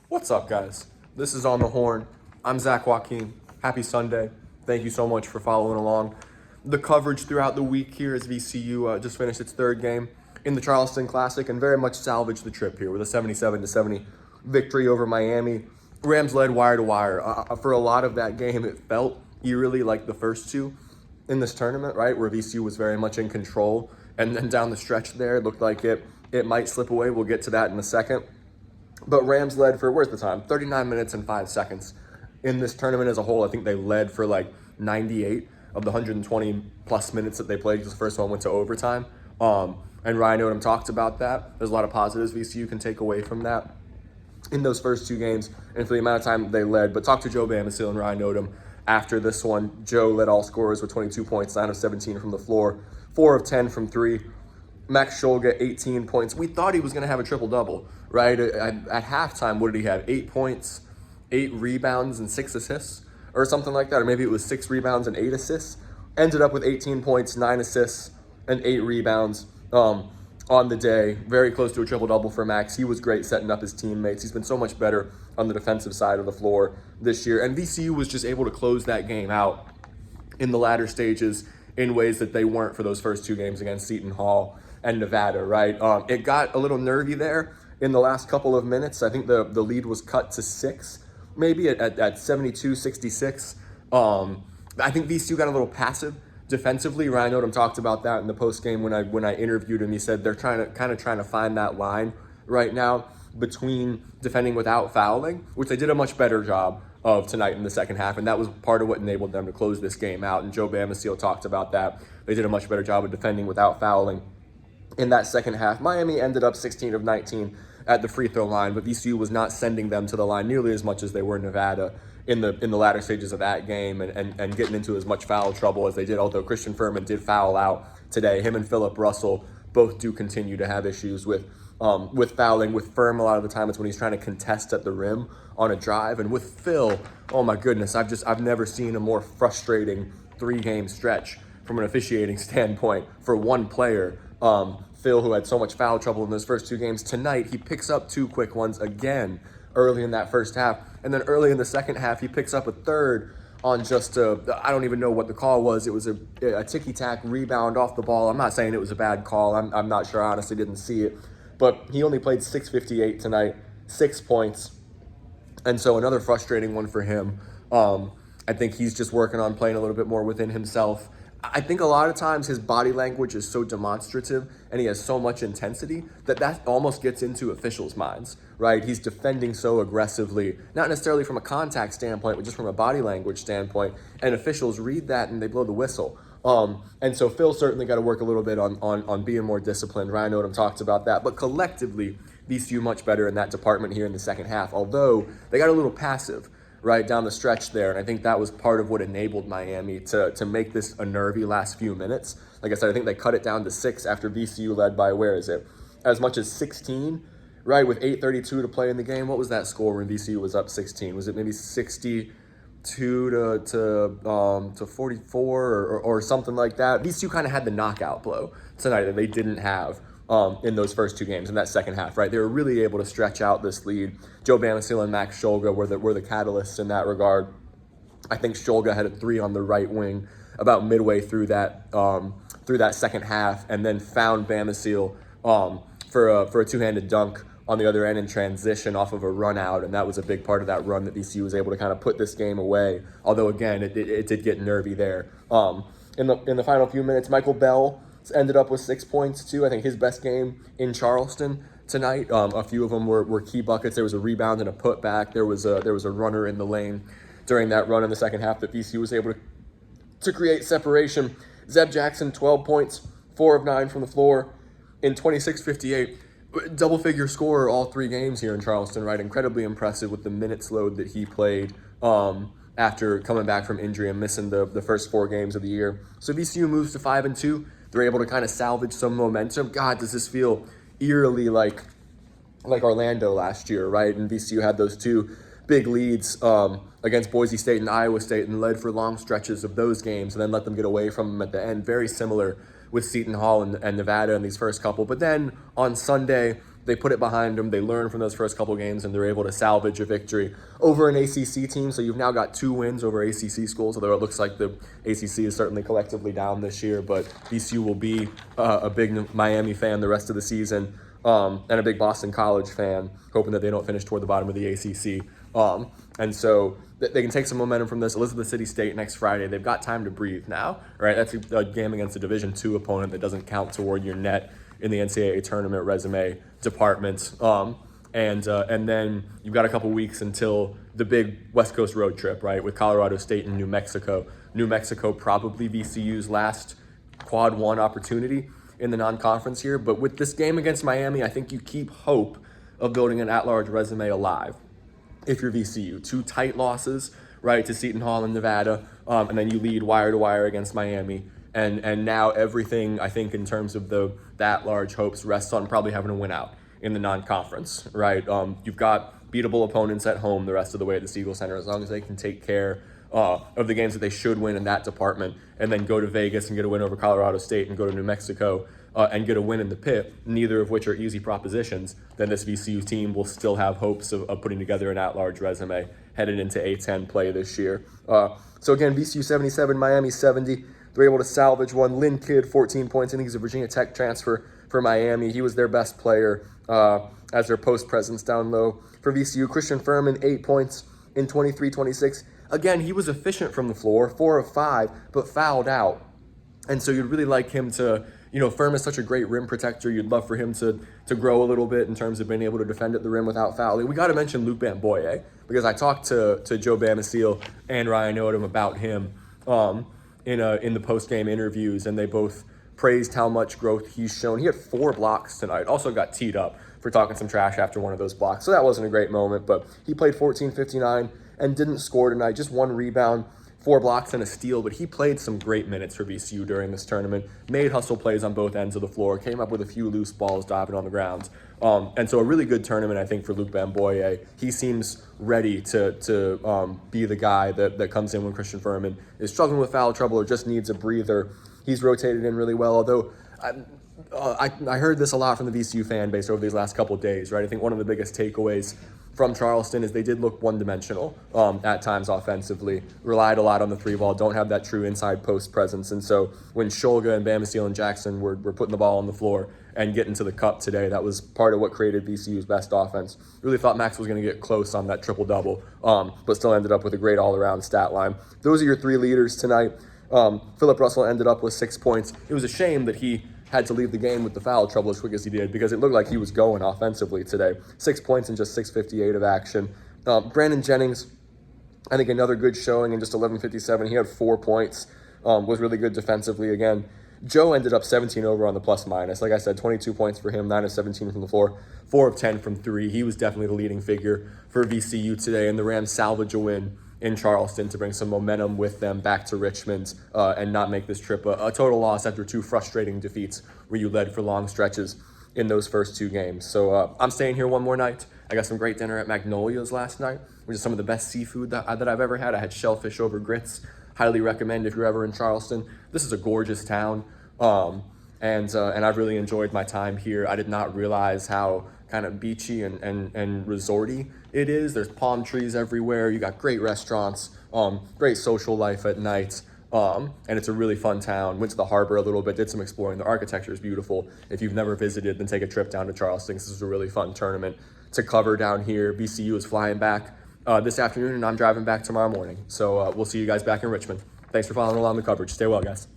What's up, guys? This is On the Horn. I'm Zach Joachim. Happy Sunday. Thank you so much for following along. The coverage throughout the week here as VCU just finished its third game in the Charleston Classic and very much salvaged the trip here with a 77-70 victory over Miami. Rams led wire to wire. For a lot of that game, it felt eerily like the first two in this tournament, right, where VCU was very much in control. And then down the stretch there, it looked like it might slip away. We'll get to that in a second. But Rams led for, where's the time? 39 minutes and 5 seconds. In this tournament as a whole, I think they led for like 98 of the 120 plus minutes that they played because the first one went to overtime. And Ryan Odom talked about that. There's a lot of positives VCU can take away from that in those first two games and for the amount of time they led. But talk to Joe Bamisill and Ryan Odom after this one. Joe led all scorers with 22 points, 9 of 17 from the floor, 4 of 10 from three. Max Scholga, 18 points. We thought he was going to have a triple-double, right? At halftime, what did he have? 8 points, 8 rebounds, and 6 assists, or something like that. Or maybe it was 6 rebounds and 8 assists. Ended up with 18 points, 9 assists, and 8 rebounds on the day. Very close to a triple-double for Max. He was great setting up his teammates. He's been so much better on the defensive side of the floor this year. And VCU was just able to close that game out in the latter stages in ways that they weren't for those first two games against Seton Hall and Nevada, right? It got a little nervy there in the last couple of minutes. I think the lead was cut to 6, maybe at 72-66. I think VCU got a little passive defensively. Ryan Odom talked about that in the post game when I interviewed him. He said they're trying to find that line right now between defending without fouling, which they did a much better job of tonight in the second half, and that was part of what enabled them to close this game out. And Joe Bamisill talked about that. They did a much better job of defending without fouling in that second half. Miami ended up 16 of 19 at the free throw line, but VCU was not sending them to the line nearly as much as they were in Nevada in the latter stages of that game and getting into as much foul trouble as they did, although Christian Furman did foul out today. Him and Philip Russell both do continue to have issues with fouling. With Firm, a lot of the time it's when he's trying to contest at the rim on a drive. And with Phil, oh my goodness, I've never seen a more frustrating 3-game stretch from an officiating standpoint for one player. Phil, who had so much foul trouble in those first 2 games, tonight he picks up 2 quick ones again early in that first half. And then early in the second half, he picks up a third on just I don't even know what the call was. It was a ticky-tack rebound off the ball. I'm not saying it was a bad call. I'm not sure. I honestly didn't see it. But he only played 6:58 tonight, 6 points. And so another frustrating one for him. I think he's just working on playing a little bit more within himself. I think a lot of times his body language is so demonstrative and he has so much intensity that almost gets into officials' minds, right? He's defending so aggressively, not necessarily from a contact standpoint, but just from a body language standpoint. And officials read that and they blow the whistle. And so Phil certainly got to work a little bit on being more disciplined. Ryan Odom talked about that. But collectively, VCU much better in that department here in the second half, although they got a little passive right down the stretch there. And I think that was part of what enabled Miami to make this a nervy last few minutes. Like I said, I think they cut it down to 6 after VCU led by, where is it? As much as 16, right? With 8:32 to play in the game. What was that score when VCU was up 16? Was it maybe 62 to 44 or something like that? VCU kind of had the knockout blow tonight that they didn't have in those first 2 games in that second half, right? They were really able to stretch out this lead. Joe Bamisill and Max Scholga were the catalysts in that regard. I think Scholga had a 3 on the right wing about midway through that second half, and then found Bamisill for a 2-handed dunk on the other end in transition off of a run out, and that was a big part of that run that VCU was able to kind of put this game away. Although again, it did get nervy there. In the final few minutes, Michael Bell ended up with 6 points too. I think his best game in Charleston tonight. A few of them were key buckets. There was a rebound and a putback. There was a runner in the lane during that run in the second half that VCU was able to create separation. Zeb Jackson, 12 points, 4 of 9 from the floor in 26:58. Double-figure scorer all 3 games here in Charleston, right? Incredibly impressive with the minutes load that he played after coming back from injury and missing the first 4 games of the year. So VCU moves to 5-2. They're able to kind of salvage some momentum. God, does this feel eerily like Orlando last year, right? And VCU had those 2 big leads against Boise State and Iowa State and led for long stretches of those games and then let them get away from them at the end. Very similar with Seton Hall and Nevada in these first couple. But then on Sunday, they put it behind them. They learn from those first couple games, and they're able to salvage a victory over an ACC team. So you've now got 2 wins over ACC schools, although it looks like the ACC is certainly collectively down this year. But VCU will be a big Miami fan the rest of the season, and a big Boston College fan, hoping that they don't finish toward the bottom of the ACC. And so they can take some momentum from this. Elizabeth City State next Friday. They've got time to breathe now, right? That's a game against a Division II opponent that doesn't count toward your net in the NCAA tournament resume department. And then you've got a couple weeks until the big West Coast road trip, right, with Colorado State and New Mexico. New Mexico probably VCU's last quad 1 opportunity in the non-conference here. But with this game against Miami, I think you keep hope of building an at-large resume alive if you're VCU. 2 tight losses, right, to Seton Hall in Nevada, and then you lead wire to wire against Miami. And now everything, I think, in terms of that large hopes rests on probably having a win out in the non-conference, right? You've got beatable opponents at home the rest of the way at the Siegel Center, as long as they can take care of the games that they should win in that department, and then go to Vegas and get a win over Colorado State and go to New Mexico and get a win in the pit, neither of which are easy propositions, then this VCU team will still have hopes of putting together an at-large resume headed into A10 play this year. So again, VCU 77, Miami 70. They're able to salvage one. Lynn Kidd, 14 points. I think he's a Virginia Tech transfer for Miami. He was their best player as their post presence down low. For VCU, Christian Furman, 8 points in 23-26. Again, he was efficient from the floor, 4 of 5, but fouled out. And so you'd really like him to, Furman is such a great rim protector. You'd love for him to grow a little bit in terms of being able to defend at the rim without fouling. We got to mention Luke Bamboye, because I talked to Joe Bamacile and Ryan Odom about him in the post-game interviews, and they both praised how much growth he's shown. He had 4 blocks tonight. Also got teed up for talking some trash after one of those blocks. So that wasn't a great moment, but he played 14-59 and didn't score tonight. Just 1 rebound, 4 blocks and a steal, but he played some great minutes for VCU during this tournament, made hustle plays on both ends of the floor, came up with a few loose balls diving on the ground. And so a really good tournament, I think, for Luke Bamboye. He seems ready to be the guy that comes in when Christian Furman is struggling with foul trouble or just needs a breather. He's rotated in really well, although I heard this a lot from the VCU fan base over these last couple of days, right? I think one of the biggest takeaways from Charleston is they did look one-dimensional at times offensively, relied a lot on the 3-ball, don't have that true inside post presence. And so when Shulga and Bamacile and Jackson were putting the ball on the floor and getting to the cup today, that was part of what created VCU's best offense. Really thought Max was going to get close on that triple-double, but still ended up with a great all-around stat line. Those are your 3 leaders tonight. Philip Russell ended up with 6 points. It was a shame that he had to leave the game with the foul trouble as quick as he did, because it looked like he was going offensively today. 6 points in just 6:58 of action. Brandon Jennings, I think another good showing in just 11:57. He had 4 points, was really good defensively again. Joe ended up 17 over on the plus minus. Like I said, 22 points for him, 9 of 17 from the floor, 4 of 10 from 3. He was definitely the leading figure for VCU today, and the Rams salvage a win in Charleston to bring some momentum with them back to Richmond and not make this trip a total loss after 2 frustrating defeats where you led for long stretches in those first 2 games. So I'm staying here one more night. I got some great dinner at Magnolia's last night, which is some of the best seafood that I've ever had. I had shellfish over grits. Highly recommend if you're ever in Charleston. This is a gorgeous town, and I've really enjoyed my time here. I did not realize how kind of beachy and resorty it is. There's palm trees everywhere. You got great restaurants, great social life at night, and it's a really fun town. Went to the harbor a little bit, did some exploring. The architecture is beautiful. If you've never visited, then take a trip down to Charleston. This is a really fun tournament to cover down here. VCU is flying back this afternoon, and I'm driving back tomorrow morning. So we'll see you guys back in Richmond. Thanks for following along the coverage. Stay well, guys.